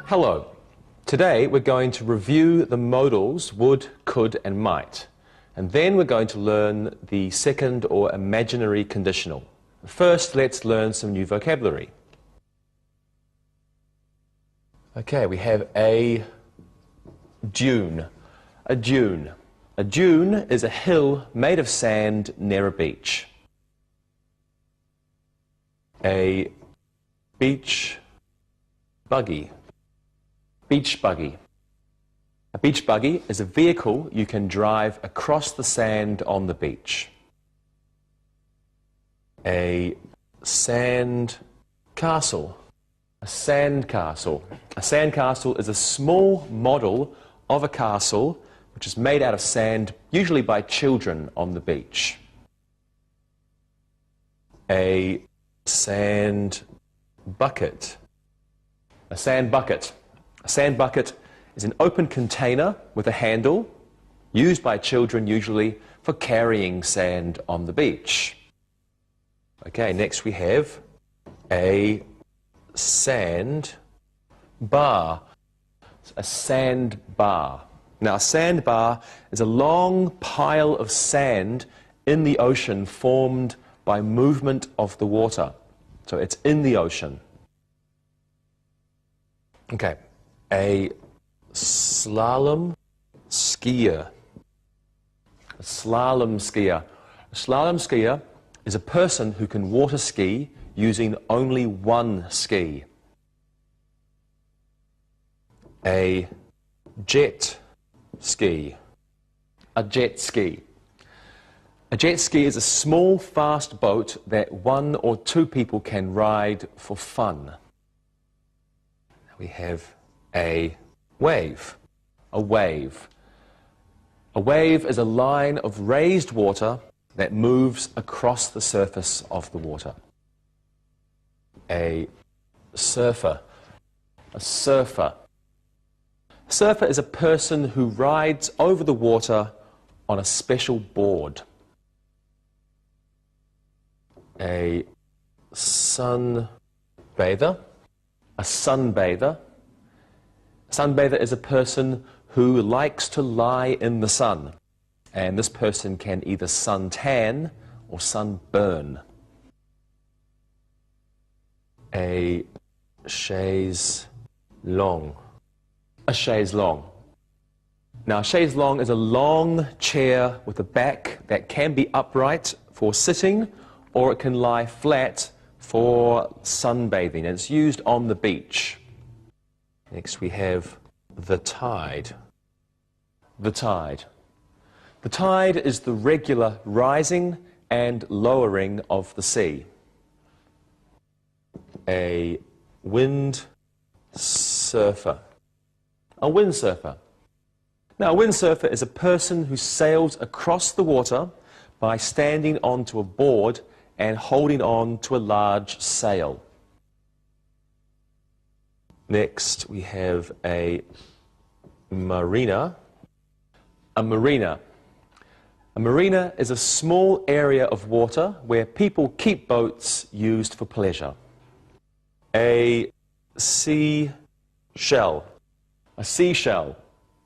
Hello. Today we're going to review the modals would, could and might. And then we're going to learn the second or imaginary conditional. First, let's learn some new vocabulary. Okay, we have a dune. A dune. A dune is a hill made of sand near a beach. A beach buggy. Beach buggy. A beach buggy is a vehicle you can drive across the sand on the beach. A sand castle. A sand castle. A sand castle is a small model of a castle which is made out of sand, usually by children on the beach. A sand bucket. A sand bucket. A sand bucket is an open container with a handle, used by children usually for carrying sand on the beach. Okay, next we have a sand bar. A sand bar. Now, a sandbar is a long pile of sand in the ocean formed by movement of the water. So it's in the ocean. Okay, a slalom skier. A slalom skier. A slalom skier is a person who can water ski using only one ski. A jet ski. A jet ski. A jet ski is a small, fast boat that one or two people can ride for fun. We have a wave. A wave. A wave is a line of raised water that moves across the surface of the water. A surfer. A surfer. A surfer is a person who rides over the water on a special board. A sunbather. A sunbather. A sunbather is a person who likes to lie in the sun, and this person can either suntan or sunburn. A chaise longue. A chaise longue. Now, a chaise longue is a long chair with a back that can be upright for sitting, or it can lie flat for sunbathing, and it's used on the beach. Next we have the tide. The tide. The tide is the regular rising and lowering of the sea. A windsurfer. A windsurfer. Now, a windsurfer is a person who sails across the water by standing onto a board and holding on to a large sail. Next, we have a marina. A marina. A marina is a small area of water where people keep boats used for pleasure. A seashell. A seashell.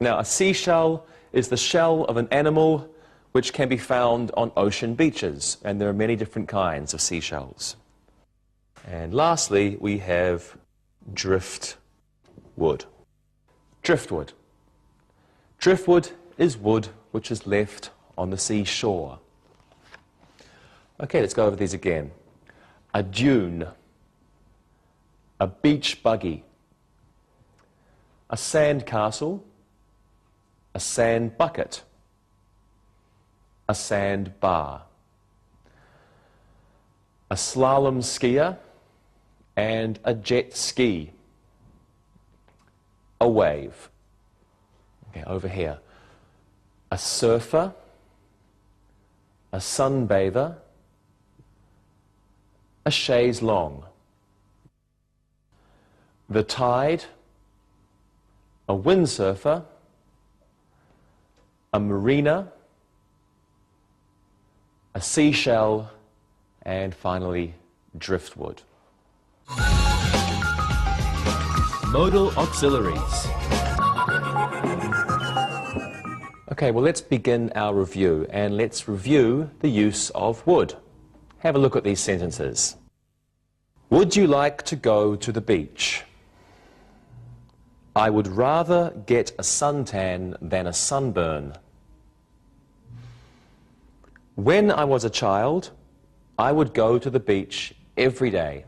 Now, a seashell is the shell of an animal which can be found on ocean beaches, and there are many different kinds of seashells. And lastly, we have driftwood. Driftwood. Driftwood is wood which is left on the seashore. Okay, let's go over these again. A dune. A beach buggy. A sand castle. A sand bucket. A sand bar. A slalom skier and a jet ski. A wave. Okay, over here. A surfer. A sunbather. A chaise longue. The tide. A windsurfer. A marina. A seashell, and finally driftwood. Modal auxiliaries. Okay, well, let's begin our review, and let's review the use of would. Have a look at these sentences. Would you like to go to the beach? I would rather get a suntan than a sunburn. When I was a child, I would go to the beach every day.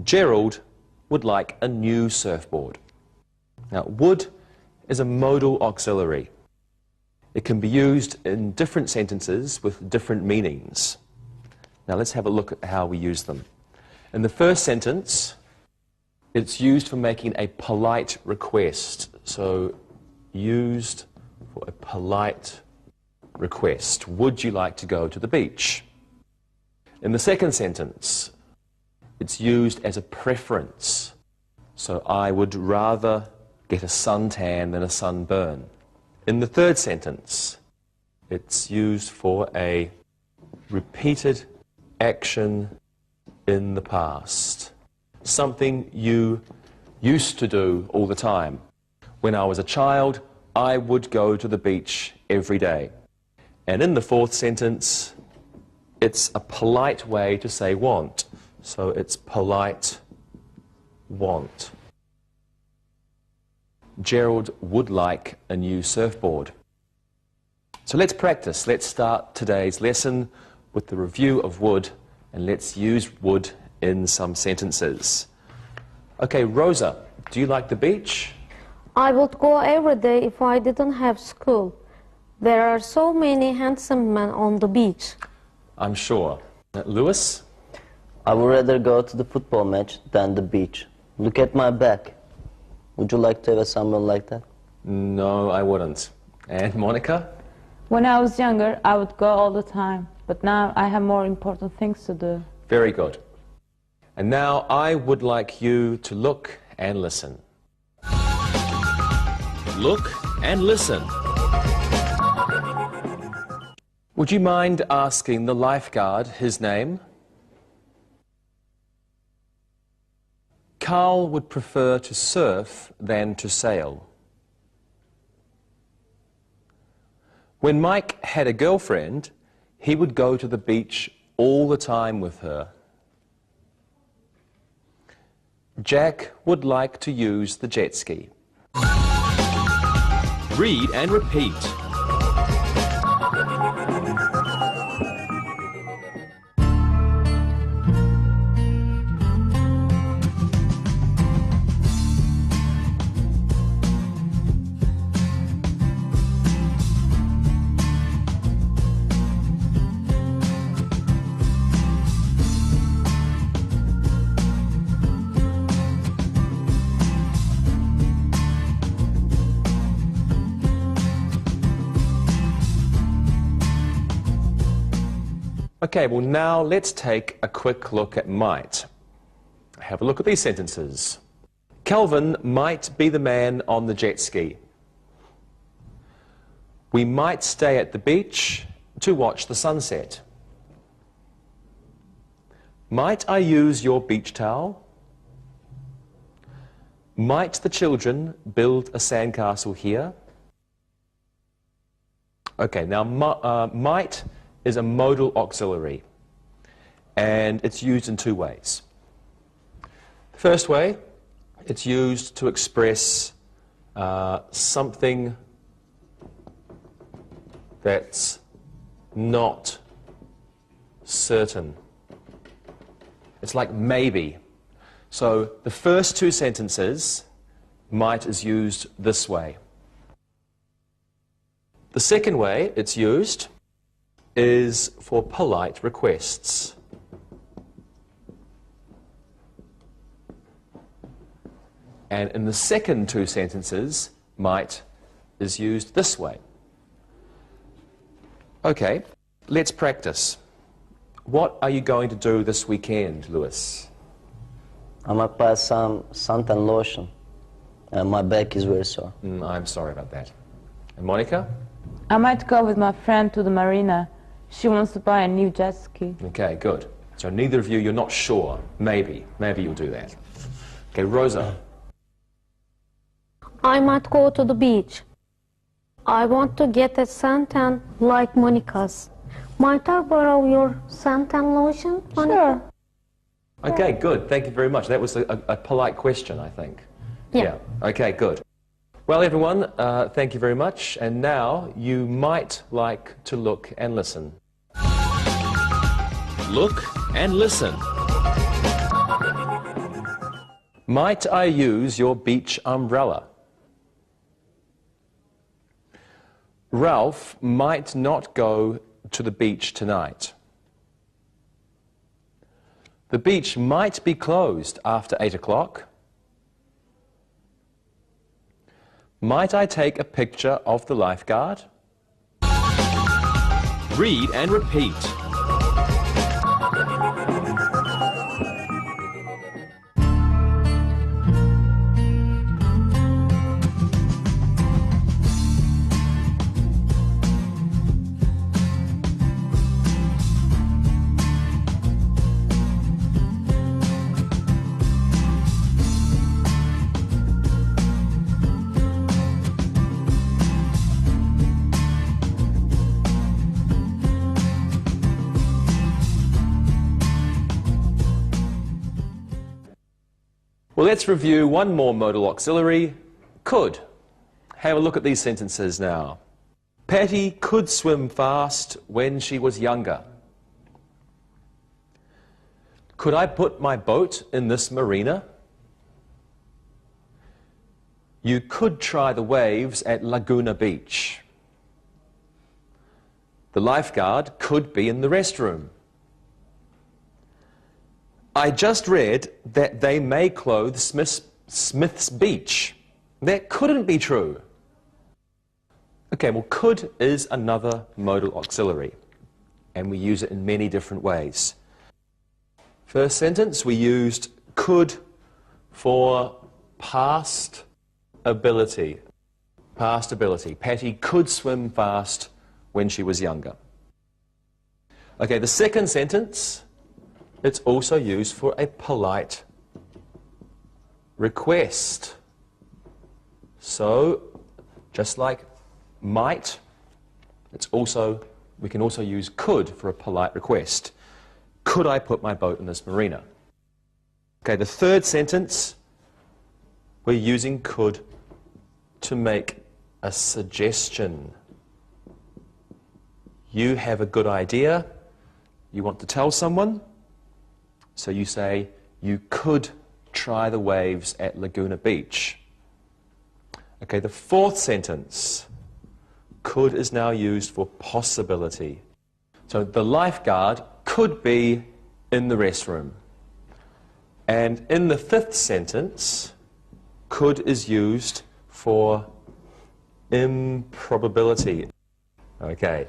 Gerald would like a new surfboard. Now, would is a modal auxiliary. It can be used in different sentences with different meanings. Now, let's have a look at how we use them. In the first sentence, it's used for making a polite request. So, used for a polite request. Would you like to go to the beach? In the second sentence, it's used as a preference. So, I would rather get a suntan than a sunburn. In the third sentence, it's used for a repeated action in the past. Something you used to do all the time. When I was a child, I would go to the beach every day. And in the fourth sentence, it's a polite way to say want. So it's polite want. Gerald would like a new surfboard. So let's practice. Let's start today's lesson with the review of would, and let's use would in some sentences. Okay, Rosa, do you like the beach? I would go every day if I didn't have school. There are so many handsome men on the beach. I'm sure. Lewis? I would rather go to the football match than the beach. Look at my back. Would you like to have a sunburn like that? No, I wouldn't. And Monica? When I was younger, I would go all the time. But now I have more important things to do. Very good. And now I would like you to look and listen. Look and listen. Would you mind asking the lifeguard his name? Carl would prefer to surf than to sail. When Mike had a girlfriend, he would go to the beach all the time with her. Jack would like to use the jet ski. Read and repeat. Okay, well now let's take a quick look at might. Have a look at these sentences. Calvin might be the man on the jet ski. We might stay at the beach to watch the sunset. Might I use your beach towel? Might the children build a sandcastle here? Okay, now might is a modal auxiliary, and it's used in two ways. The first way, it's used to express something that's not certain. It's like maybe. So the first two sentences, might is used this way. The second way it's used is for polite requests. And in the second two sentences, might is used this way. Okay, let's practice. What are you going to do this weekend, Lewis? I might buy some suntan lotion. My back is very sore. I'm sorry about that. And Monica? I might go with my friend to the marina. She wants to buy a new jet ski. Okay, good. So neither of you, you're not sure. Maybe you'll do that. Okay, Rosa. I might go to the beach. I want to get a suntan like Monica's. Might I borrow your suntan lotion, Monica? Sure. Okay, good. Thank you very much. That was a polite question, I think. Yeah. Okay, good. Well, everyone, thank you very much. And now you might like to look and listen. Look and listen. Might I use your beach umbrella? Ralph might not go to the beach tonight. The beach might be closed after 8 o'clock. Might I take a picture of the lifeguard? Read and repeat. Well, let's review one more modal auxiliary, could. Have a look at these sentences now. Patty could swim fast when she was younger. Could I put my boat in this marina? You could try the waves at Laguna Beach. The lifeguard could be in the restroom. I just read that they may close Smith's Beach. That couldn't be true. Okay, well, could is another modal auxiliary, and we use it in many different ways. First sentence, we used could for past ability. Past ability. Patty could swim fast when she was younger. Okay, the second sentence, it's also used for a polite request. So, just like might, we can also use could for a polite request. Could I put my boat in this marina? Okay, the third sentence, we're using could to make a suggestion. You have a good idea, you want to tell someone, so you say, you could try the waves at Laguna Beach. Okay, the fourth sentence, could is now used for possibility. So the lifeguard could be in the restroom. And in the fifth sentence, could is used for improbability. Okay.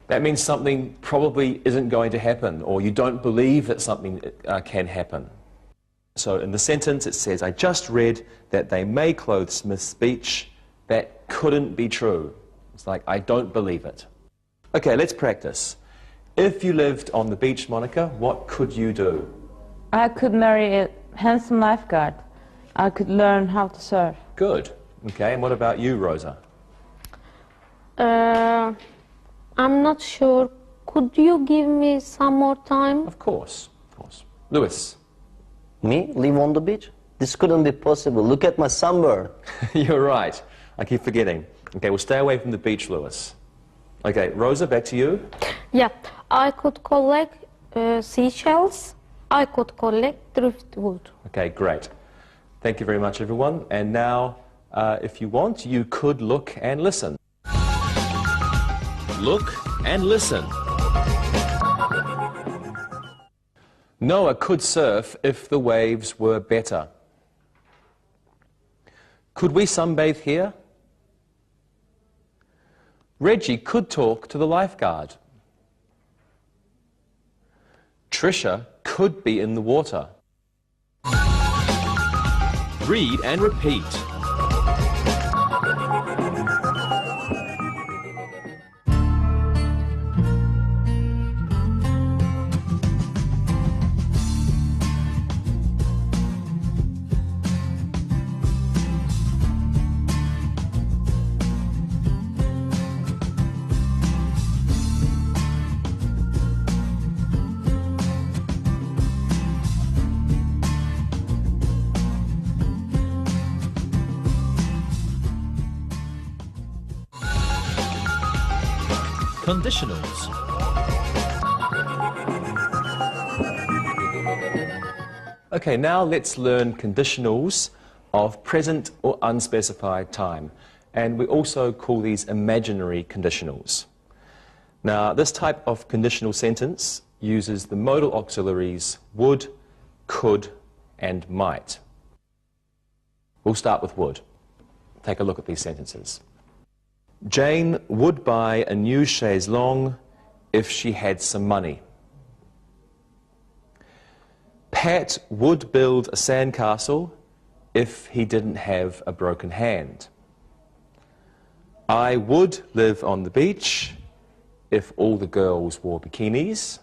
That means something probably isn't going to happen, or you don't believe that something can happen. So in the sentence it says, I just read that they may close Smith's Beach. That couldn't be true. It's like, I don't believe it. Okay, let's practice. If you lived on the beach, Monica, what could you do? I could marry a handsome lifeguard. I could learn how to surf. Good. Okay, and what about you, Rosa? I'm not sure. Could you give me some more time? Of course, of course. Lewis? Me? Live on the beach? This couldn't be possible. Look at my sunburn. You're right. I keep forgetting. Okay, well, stay away from the beach, Lewis. Okay, Rosa, back to you. Yeah, I could collect seashells. I could collect driftwood. Okay, great. Thank you very much, everyone. And now, if you want, you could look and listen. Look and listen. Noah could surf if the waves were better. Could we sunbathe here? Reggie could talk to the lifeguard. Tricia could be in the water. Read and repeat. Conditionals. Okay, now let's learn conditionals of present or unspecified time. And we also call these imaginary conditionals. Now, this type of conditional sentence uses the modal auxiliaries would, could, and might. We'll start with would. Take a look at these sentences. Jane would buy a new chaise longue if she had some money. Pat would build a sandcastle if he didn't have a broken hand. I would live on the beach if all the girls wore bikinis.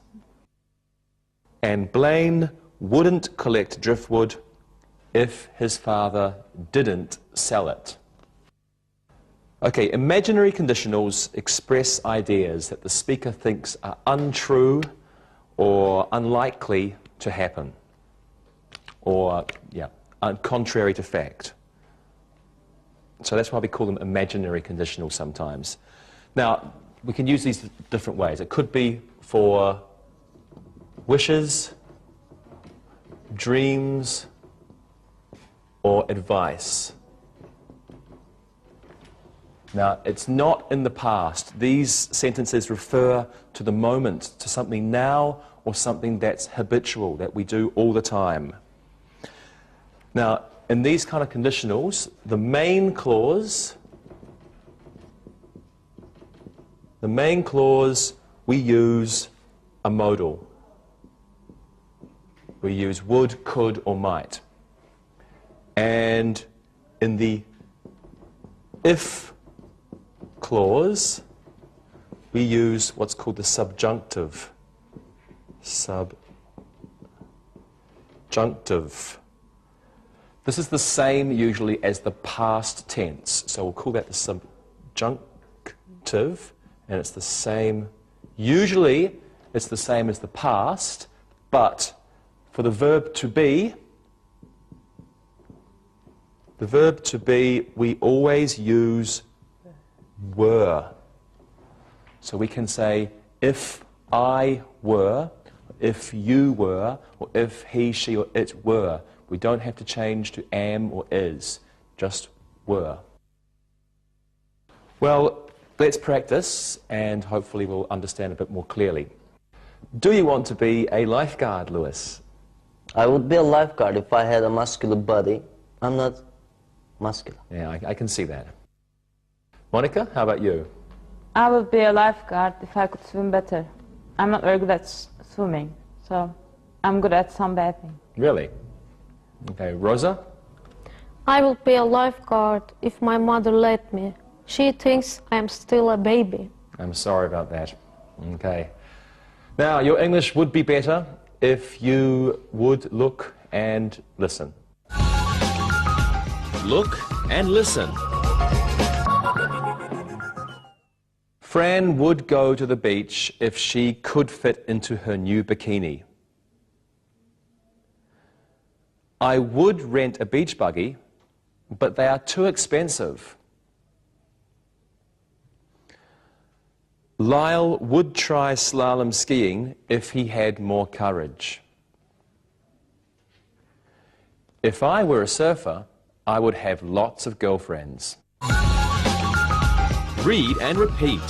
And Blaine wouldn't collect driftwood if his father didn't sell it. Okay, imaginary conditionals express ideas that the speaker thinks are untrue or unlikely to happen, or, contrary to fact. So that's why we call them imaginary conditionals sometimes. Now, we can use these different ways. It could be for wishes, dreams, or advice. Now, it's not in the past. These sentences refer to the moment, to something now or something that's habitual, that we do all the time. Now, in these kind of conditionals, the main clause, we use a modal. We use would, could, or might. And in the if clause, we use what's called the subjunctive. Subjunctive. This is the same usually as the past tense, so we'll call that the subjunctive, and it's the same, usually it's the same as the past, but for the verb to be, we always use were. So we can say, if I were, if you were, or if he, she, or it were. We don't have to change to am or is, just were. Well, let's practice, and hopefully we'll understand a bit more clearly. Do you want to be a lifeguard, Lewis? I would be a lifeguard if I had a muscular body. I'm not muscular. Yeah, I can see that. Monica, how about you? I would be a lifeguard if I could swim better. I'm not very good at swimming, so I'm good at sunbathing. Really? Okay, Rosa? I will be a lifeguard if my mother let me. She thinks I'm still a baby. I'm sorry about that. Okay. Now, your English would be better if you would look and listen. Look and listen. Fran would go to the beach if she could fit into her new bikini. I would rent a beach buggy, but they are too expensive. Lyle would try slalom skiing if he had more courage. If I were a surfer, I would have lots of girlfriends. Read and repeat.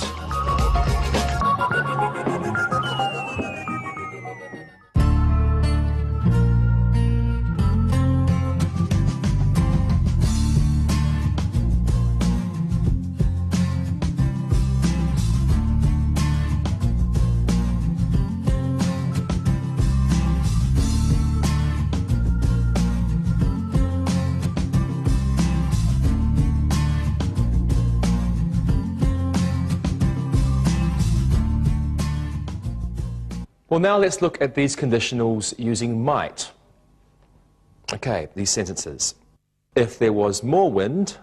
Well, now let's look at these conditionals using might. Okay, these sentences. If there was more wind,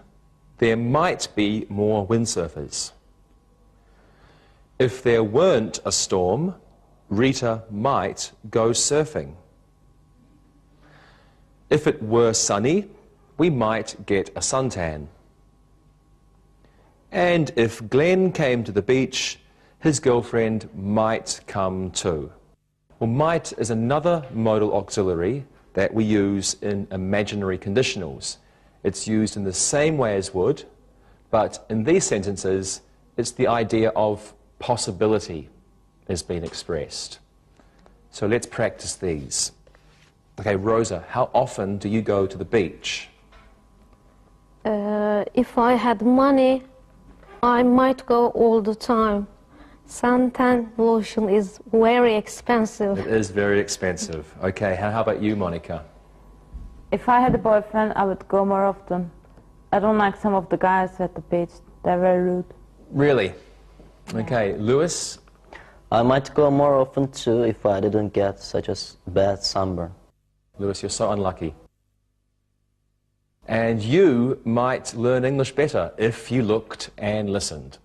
there might be more windsurfers. If there weren't a storm, Rita might go surfing. If it were sunny, we might get a suntan. And if Glenn came to the beach, his girlfriend might come too. Well, might is another modal auxiliary that we use in imaginary conditionals. It's used in the same way as would, but in these sentences, it's the idea of possibility is being expressed. So let's practice these. Okay, Rosa, how often do you go to the beach? If I had money, I might go all the time. Suntan lotion is very expensive. It is very expensive. Okay, how about you, Monica? If I had a boyfriend, I would go more often. I don't like some of the guys at the beach. They're very rude. Really? Okay, Lewis? I might go more often too if I didn't get such a bad sunburn. Lewis, you're so unlucky. And you might learn English better if you looked and listened.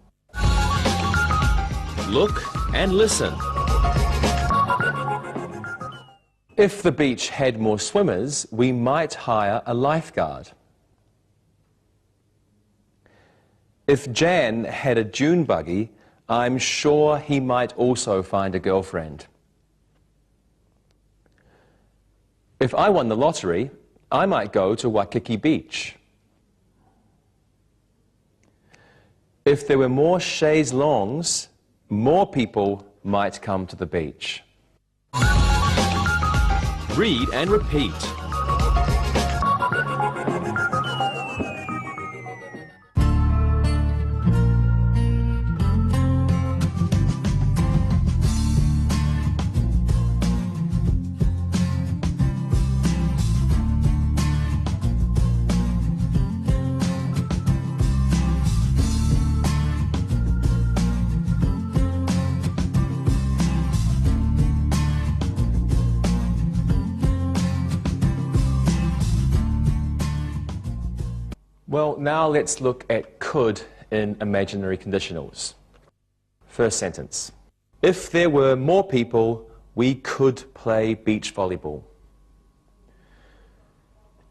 Look and listen. If the beach had more swimmers, we might hire a lifeguard. If Jan had a dune buggy, I'm sure he might also find a girlfriend. If I won the lottery, I might go to Waikiki Beach. If there were more chaise longues, more people might come to the beach. Read and repeat. Well, now let's look at could in imaginary conditionals. First sentence. If there were more people, we could play beach volleyball.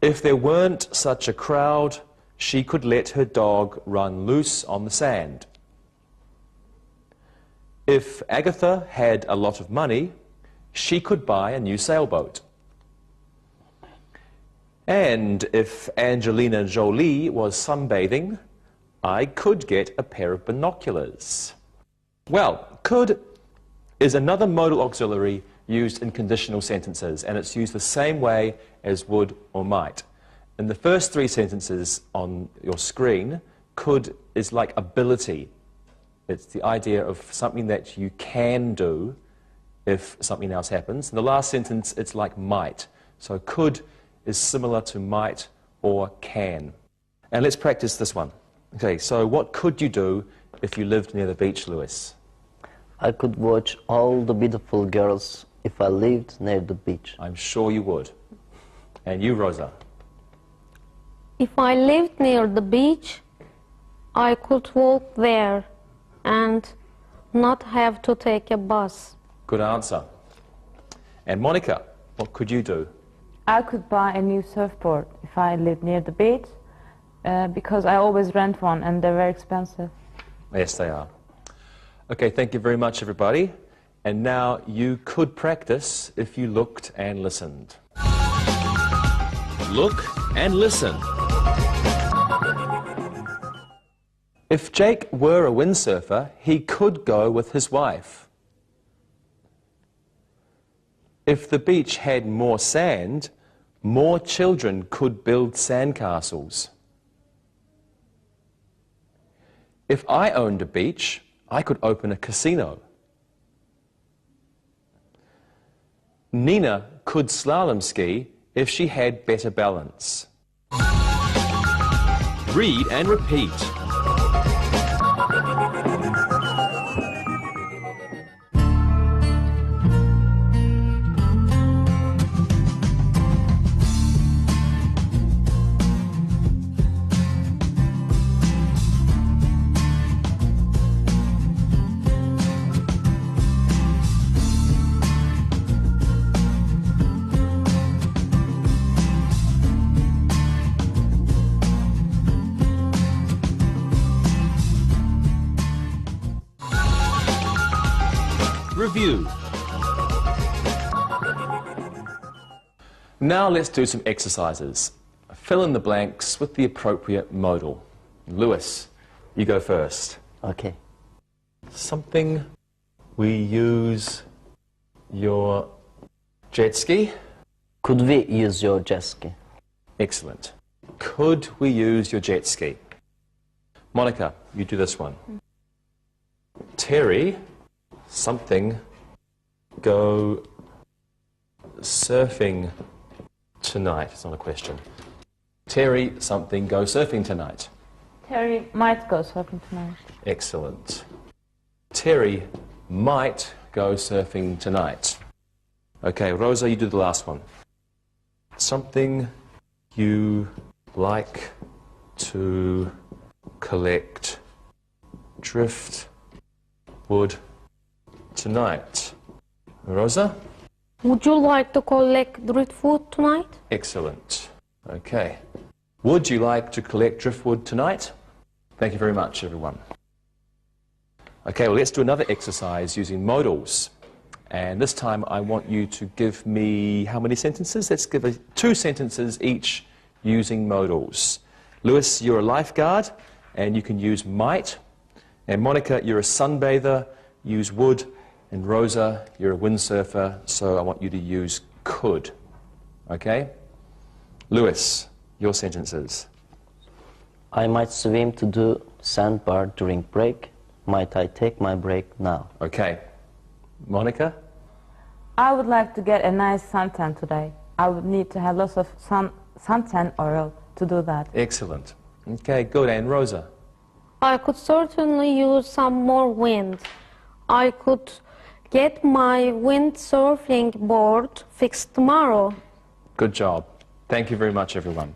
If there weren't such a crowd, she could let her dog run loose on the sand. If Agatha had a lot of money, she could buy a new sailboat. And if Angelina Jolie was sunbathing, I could get a pair of binoculars. Well, could is another modal auxiliary used in conditional sentences, and it's used the same way as would or might. In the first three sentences on your screen, could is like ability. It's the idea of something that you can do if something else happens. In the last sentence, it's like might. So could is similar to might or can. And let's practice this one. Okay, so what could you do if you lived near the beach, Lewis? I could watch all the beautiful girls if I lived near the beach. I'm sure you would. And you, Rosa? If I lived near the beach, I could walk there and not have to take a bus. Good answer. And Monica, what could you do? I could buy a new surfboard if I lived near the beach, because I always rent one and they're very expensive. Yes, they are. Okay, thank you very much, everybody. And now you could practice if you looked and listened. Look and listen. If Jake were a windsurfer, he could go with his wife. If the beach had more sand, more children could build sandcastles. If I owned a beach, I could open a casino. Nina could slalom ski if she had better balance. Read and repeat. review. Now let's do some exercises. Fill in the blanks with the appropriate modal. Lewis, you go first. Okay. Something we use your jet ski. Could we use your jet ski? Excellent. Could we use your jet ski? Monica, you do this one. Terry, something, go surfing tonight. It's not a question. Terry, something, go surfing tonight. Terry might go surfing tonight. Excellent. Terry might go surfing tonight. Okay, Rosa, you do the last one. Something you like to collect driftwood tonight. Rosa? Would you like to collect driftwood tonight? Excellent. Okay. Would you like to collect driftwood tonight? Thank you very much, everyone. Okay, well, let's do another exercise using modals. And this time I want you to give me how many sentences? Let's give 2 sentences each using modals. Lewis, you're a lifeguard, and you can use might. And Monica, you're a sunbather, use would. And Rosa, you're a windsurfer, so I want you to use could. Okay? Lewis, your sentences. I might swim to the sandbar during break. Might I take my break now? Okay. Monica? I would like to get a nice suntan today. I would need to have lots of suntan oil to do that. Excellent. Okay, good. And Rosa? I could certainly use some more wind. I could get my windsurfing board fixed tomorrow. Good job. Thank you very much, everyone.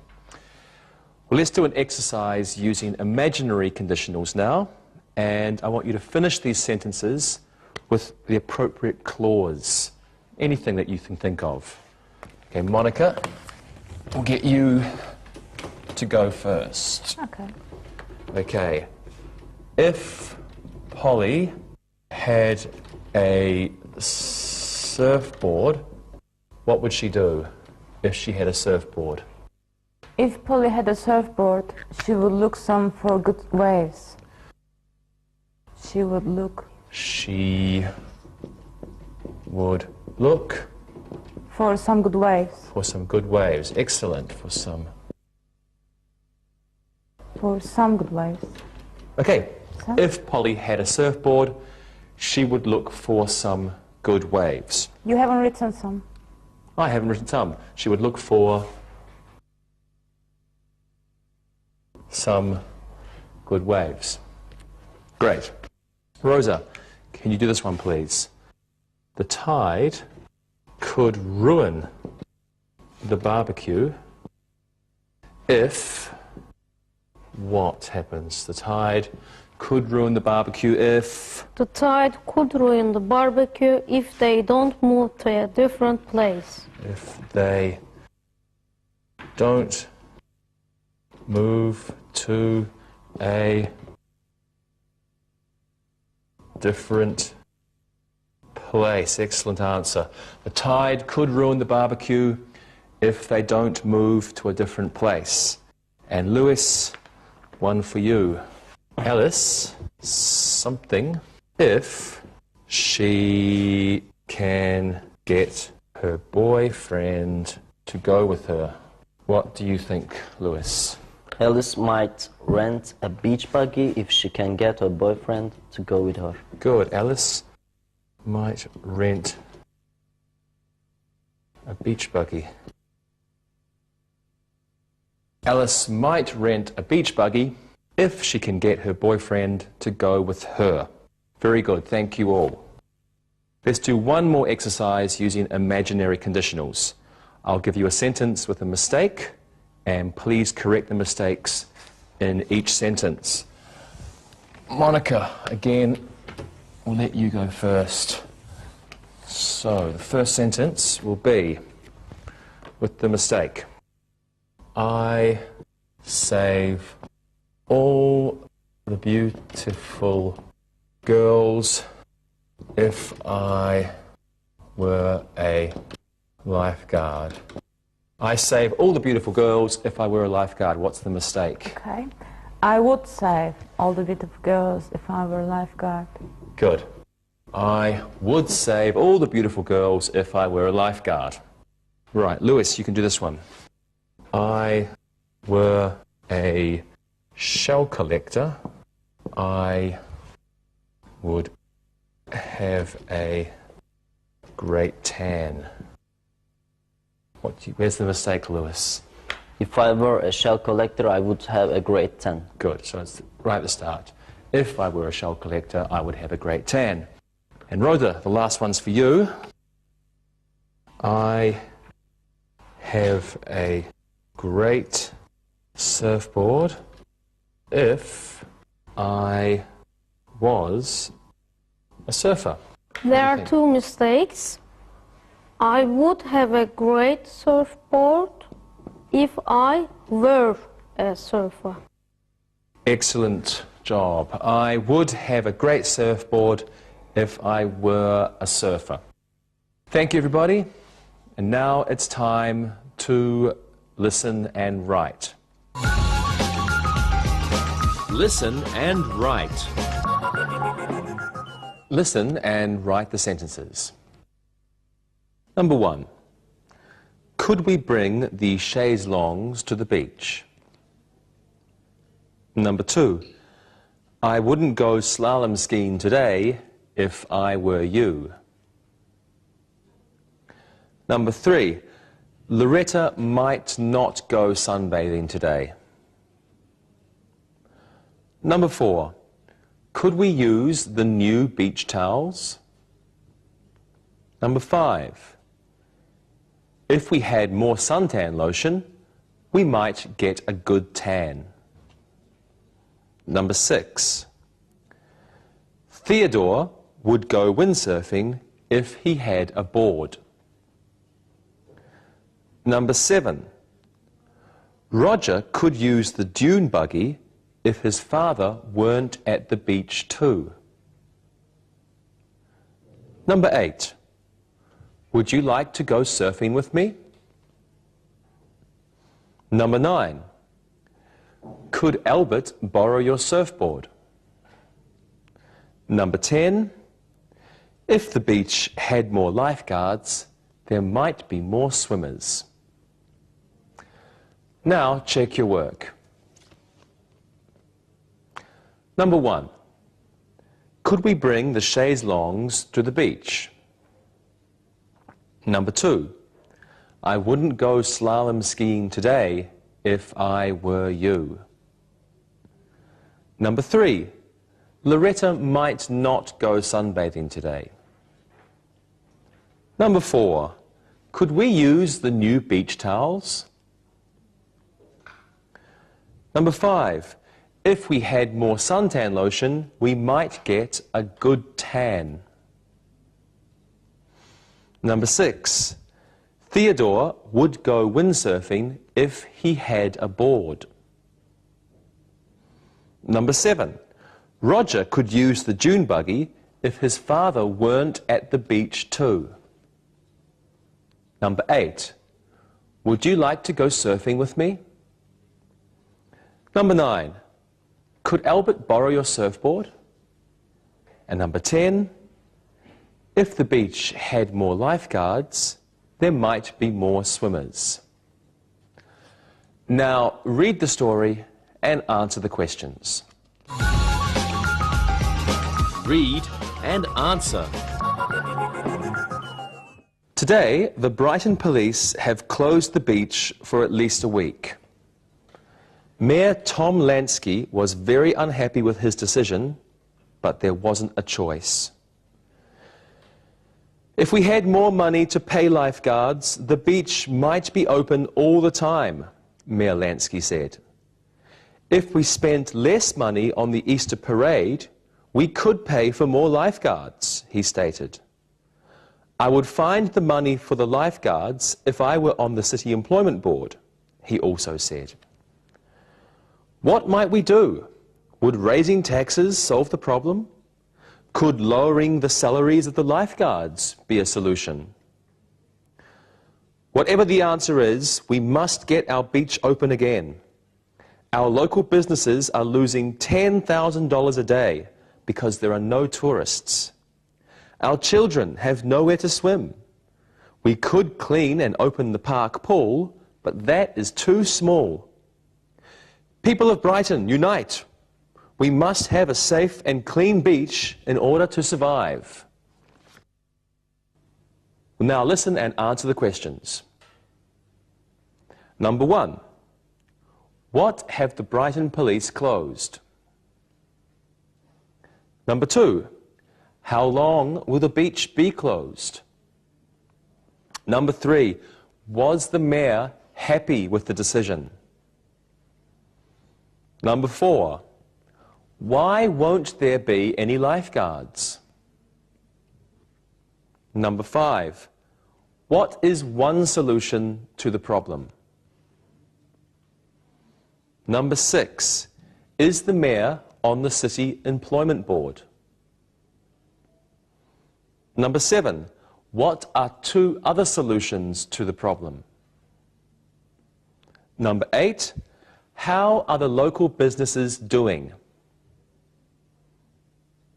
Well, let's do an exercise using imaginary conditionals now. And I want you to finish these sentences with the appropriate clause. Anything that you can think of. Okay, Monica, we'll get you to go first. Okay. Okay. If Polly had a surfboard, what would she do if she had a surfboard? If Polly had a surfboard, she would look some for good waves. She would look for some good waves. For some good waves. Excellent. For some good waves. Okay. So? If Polly had a surfboard, she would look for some good waves. You haven't written some. I haven't written some. She would look for some good waves. Great. Rosa, can you do this one, please? The tide could ruin the barbecue if... What happens? The tide could ruin the barbecue if... The tide could ruin the barbecue if they don't move to a different place. If they don't move to a different place. Excellent answer. The tide could ruin the barbecue if they don't move to a different place. And Lewis, one for you. Alice, something if she can get her boyfriend to go with her. What do you think, Lewis? Alice might rent a beach buggy if she can get her boyfriend to go with her. Good. Alice might rent a beach buggy. Alice might rent a beach buggy if she can get her boyfriend to go with her. Very good. Thank you all. Let's do one more exercise using imaginary conditionals. I'll give you a sentence with a mistake, and please correct the mistakes in each sentence. Monica, again, we'll let you go first. So, the first sentence will be with the mistake. I save all the beautiful girls If I were a lifeguard. I save all the beautiful girls if I were a lifeguard. What's the mistake? Okay. I would save all the beautiful girls if I were a lifeguard. Good. I would save all the beautiful girls if I were a lifeguard. Right, Lewis, you can do this one. I were a shell collector. I would have a great tan. Where's the mistake, Lewis? If I were a shell collector, I would have a great tan. Good, so it's right at the start. If I were a shell collector, I would have a great tan. And Rhoda, the last one's for you. I have a great surfboard if I was a surfer. There are two mistakes. I would have a great surfboard if I were a surfer. Excellent job. I would have a great surfboard if I were a surfer. Thank you, everybody. And now it's time to listen and write. Listen and write. Listen and write the sentences. Number 1. Could we bring the chaise longues to the beach? Number 2. I wouldn't go slalom skiing today if I were you. Number 3. Loretta might not go sunbathing today. Number 4. Could we use the new beach towels? Number 5. If we had more suntan lotion, we might get a good tan. Number 6. Theodore would go windsurfing if he had a board. Number 7. Roger could use the dune buggy if his father weren't at the beach too. Number 8. Would you like to go surfing with me? Number 9. Could Albert borrow your surfboard? Number 10. If the beach had more lifeguards, there might be more swimmers. Now check your work. Number 1. Could we bring the chaise longues to the beach? Number 2. I wouldn't go slalom skiing today if I were you. Number 3. Loretta might not go sunbathing today. Number 4. Could we use the new beach towels? Number 5. If we had more suntan lotion, we might get a good tan. Number 6. Theodore would go windsurfing if he had a board. Number 7. Roger could use the dune buggy if his father weren't at the beach too. Number 8. Would you like to go surfing with me? Number 9. Could Albert borrow your surfboard? And number 10. If the beach had more lifeguards, there might be more swimmers. Now read the story and answer the questions. Read and answer. Today, the Brighton police have closed the beach for at least a week. Mayor Tom Lansky was very unhappy with his decision, but there wasn't a choice. If we had more money to pay lifeguards, the beach might be open all the time, Mayor Lansky said. If we spent less money on the Easter parade, we could pay for more lifeguards, he stated. I would find the money for the lifeguards if I were on the City Employment Board, he also said. What might we do? Would raising taxes solve the problem? Could lowering the salaries of the lifeguards be a solution? Whatever the answer is, we must get our beach open again. Our local businesses are losing $10,000 a day because there are no tourists. Our children have nowhere to swim. We could clean and open the park pool, but that is too small. People of Brighton, unite! We must have a safe and clean beach in order to survive. Now listen and answer the questions. Number 1. What have the Brighton police closed? Number 2. How long will the beach be closed? Number 3. Was the mayor happy with the decision? Number 4. Why won't there be any lifeguards? Number 5. What is one solution to the problem? Number 6. Is the mayor on the City Employment Board? Number 7. What are 2 other solutions to the problem? Number 8. How are the local businesses doing?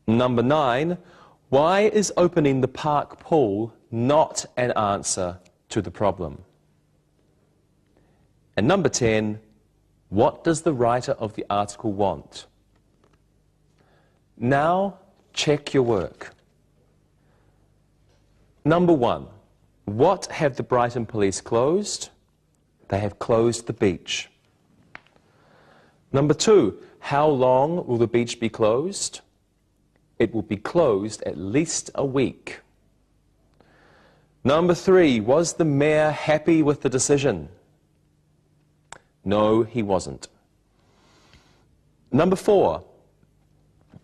Number 9. Why is opening the park pool not an answer to the problem? And number 10. What does the writer of the article want? Now, check your work. Number 1. What have the Brighton police closed? They have closed the beach. Number 2. How long will the beach be closed? It will be closed at least a week. Number 3. Was the mayor happy with the decision? No, he wasn't. Number 4.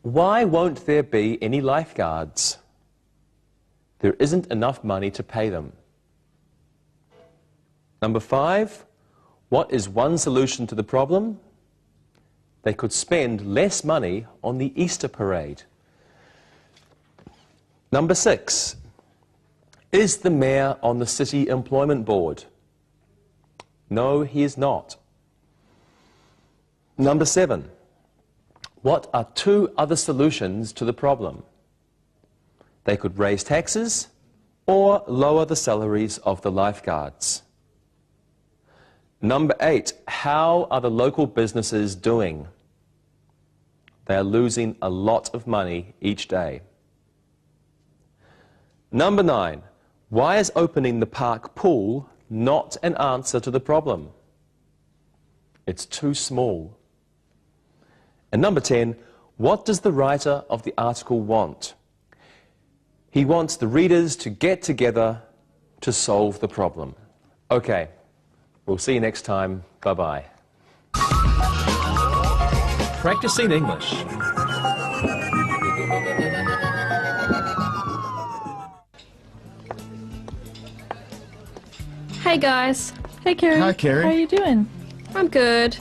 Why won't there be any lifeguards? There isn't enough money to pay them. Number 5. What is one solution to the problem? They could spend less money on the Easter parade. Number 6. Is the mayor on the City Employment Board? No, he is not. Number 7. What are 2 other solutions to the problem? They could raise taxes or lower the salaries of the lifeguards. Number 8. How are the local businesses doing? They are losing a lot of money each day. Number 9. Why is opening the park pool not an answer to the problem? It's too small. And number 10, what does the writer of the article want? He wants the readers to get together to solve the problem. Okay, we'll see you next time. Bye-bye. Practicing English. Hey guys. Hey Carrie. Hi, Carrie. How are you doing? I'm good.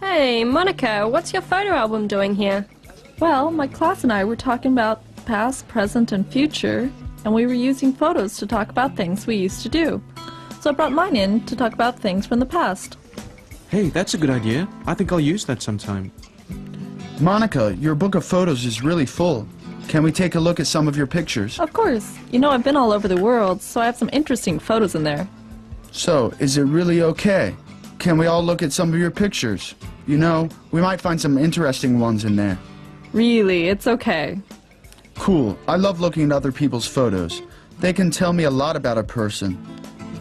Hey, Monica, what's your photo album doing here? Well, my class and I were talking about past, present, and future, and we were using photos to talk about things we used to do. So I brought mine in to talk about things from the past. Hey, that's a good idea. I think I'll use that sometime. Monica, your book of photos is really full. Can we take a look at some of your pictures? Of course. You know, I've been all over the world, so I have some interesting photos in there. So, is it really okay? Can we all look at some of your pictures? You know, we might find some interesting ones in there. Really, it's okay. Cool. I love looking at other people's photos. They can tell me a lot about a person.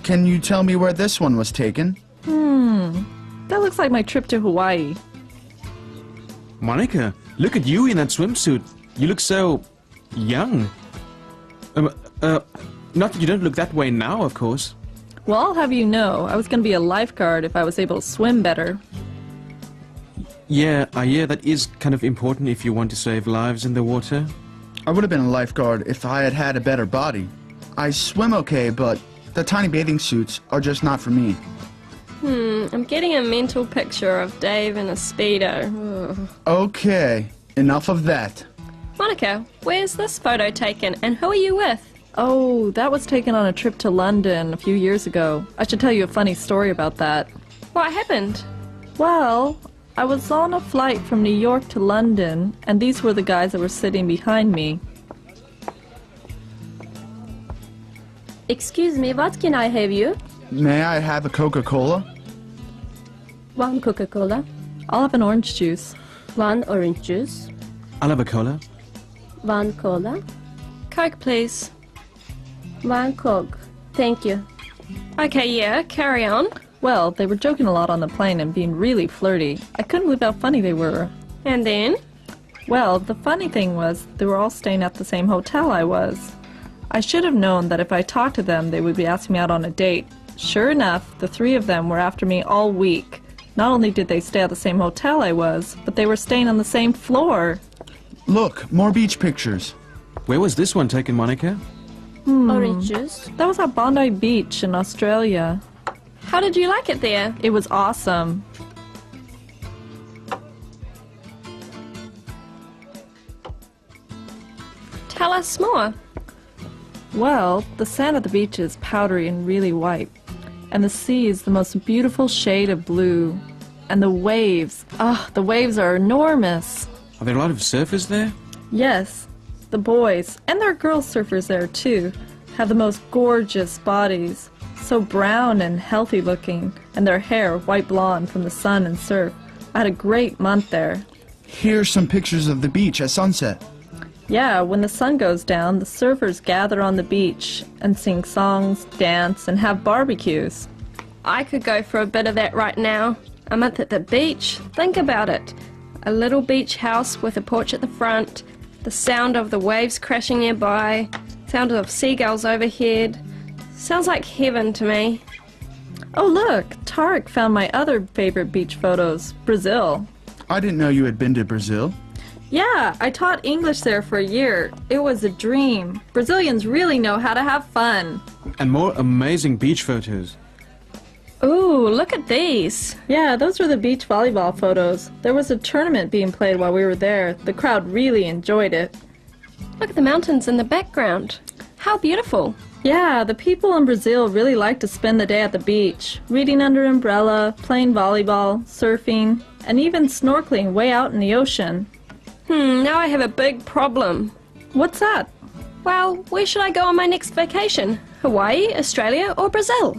Can you tell me where this one was taken? That looks like my trip to Hawaii. Monica, look at you in that swimsuit. You look so young. Not that you don't look that way now, of course. Well, I'll have you know, I was going to be a lifeguard if I was able to swim better. Yeah, that is kind of important if you want to save lives in the water. I would have been a lifeguard if I had had a better body. I swim okay, but the tiny bathing suits are just not for me. I'm getting a mental picture of Dave in a Speedo. Ugh. Okay, enough of that. Monica, where's this photo taken and who are you with? Oh, that was taken on a trip to London a few years ago. I should tell you a funny story about that. What happened? Well, I was on a flight from New York to London, and these were the guys that were sitting behind me. Excuse me, what can I have you? May I have a Coca-Cola? One Coca-Cola, I'll have an orange juice. one orange juice, I'll have a cola. One cola. Coke please. One Coke. Thank you. Okay, yeah, carry on. Well, they were joking a lot on the plane and being really flirty. I couldn't believe how funny they were. And then? Well, the funny thing was, they were all staying at the same hotel I was. I should have known that if I talked to them, they would be asking me out on a date. Sure enough, the three of them were after me all week. Not only did they stay at the same hotel I was, but they were staying on the same floor. Look, more beach pictures. Where was this one taken, Monica? Orange juice. That was at Bondi Beach in Australia. How did you like it there? It was awesome. Tell us more. Well, the sand at the beach is powdery and really white. And the sea is the most beautiful shade of blue. And the waves, the waves are enormous. Are there a lot of surfers there? Yes, the boys, and there are girl surfers there too, have the most gorgeous bodies. So brown and healthy looking, and their hair white blonde from the sun and surf. I had a great month there. Here's some pictures of the beach at sunset. Yeah, when the sun goes down, the surfers gather on the beach and sing songs, dance, and have barbecues. I could go for a bit of that right now. A month at the beach. Think about it. A little beach house with a porch at the front, the sound of the waves crashing nearby, sound of seagulls overhead. Sounds like heaven to me. Oh look, Tarek found my other favorite beach photos, Brazil. I didn't know you had been to Brazil. Yeah, I taught English there for a year. It was a dream. Brazilians really know how to have fun. And more amazing beach photos. Ooh, look at these. Yeah, those were the beach volleyball photos. There was a tournament being played while we were there. The crowd really enjoyed it. Look at the mountains in the background. How beautiful. Yeah, the people in Brazil really like to spend the day at the beach, reading under an umbrella, playing volleyball, surfing, and even snorkeling way out in the ocean. Now I have a big problem. What's that? Well, where should I go on my next vacation? Hawaii, Australia, or Brazil?